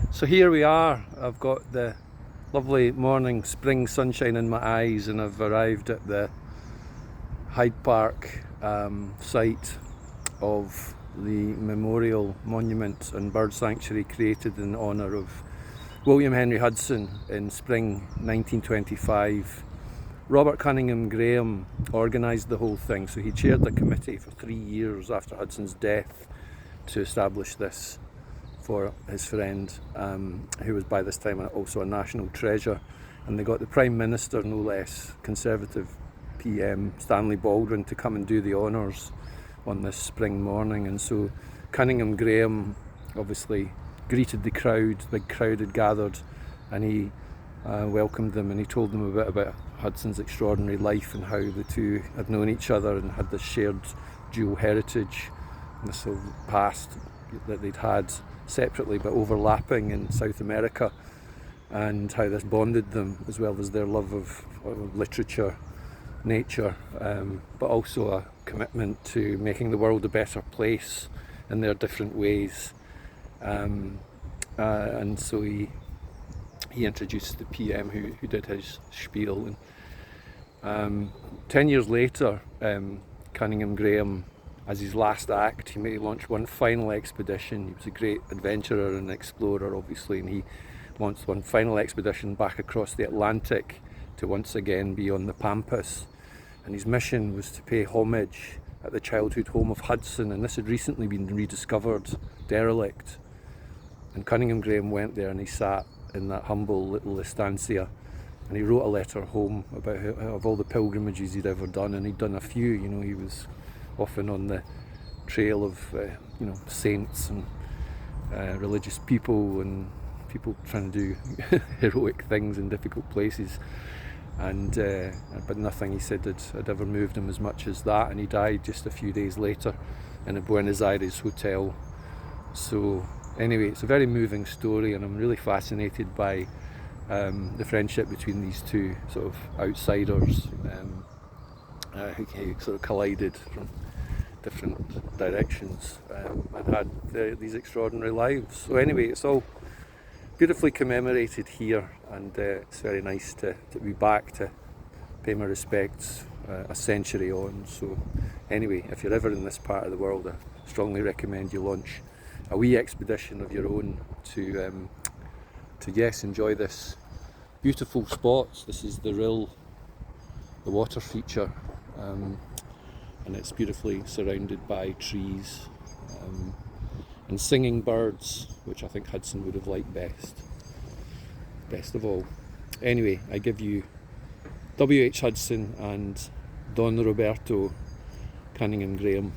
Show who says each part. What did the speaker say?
Speaker 1: So here we are. I've got the lovely morning spring sunshine in my eyes, and I've arrived at the Hyde Park site of the memorial monument and bird sanctuary created in honour of William Henry Hudson in spring 1925. Robert Cunningham Graham organised the whole thing, so he chaired the committee for 3 years after Hudson's death to establish this for his friend, who was by this time also a national treasure. And they got the Prime Minister, no less, Conservative PM Stanley Baldwin, to come and do the honours on this spring morning. And so Cunningham Graham obviously greeted the crowd. The big crowd had gathered, and he welcomed them, and he told them a bit about Hudson's extraordinary life and how the two had known each other and had this shared dual heritage, and this sort of past that they'd had separately but overlapping in South America, and how this bonded them, as well as their love of literature, nature, but also a commitment to making the world a better place in their different ways. And so he introduced the PM who did his spiel. And 10 years later, Cunningham Graham, as his last act, he launched one final expedition. He was a great adventurer and explorer, obviously, and he launched one final expedition back across the Atlantic to once again be on the Pampas. And his mission was to pay homage at the childhood home of Hudson, and this had recently been rediscovered, derelict. And Cunningham Graham went there and he sat in that humble little estancia, and he wrote a letter home about of all the pilgrimages he'd ever done, and he'd done a few. You know, he was often on the trail of saints and religious people and people trying to do heroic things in difficult places, and but nothing, he said, had ever moved him as much as that. And he died just a few days later in a Buenos Aires hotel. So anyway, it's a very moving story, and I'm really fascinated by the friendship between these two sort of outsiders who sort of collided from different directions and had these extraordinary lives. So anyway, it's all beautifully commemorated here, and it's very nice to be back to pay my respects a century on. So anyway, if you're ever in this part of the world, I strongly recommend you launch a wee expedition of your own to enjoy this beautiful spot. This is the water feature, and it's beautifully surrounded by trees and singing birds, which I think Hudson would have liked best of all. Anyway, I give you W.H. Hudson and Don Roberto Cunningham Graham.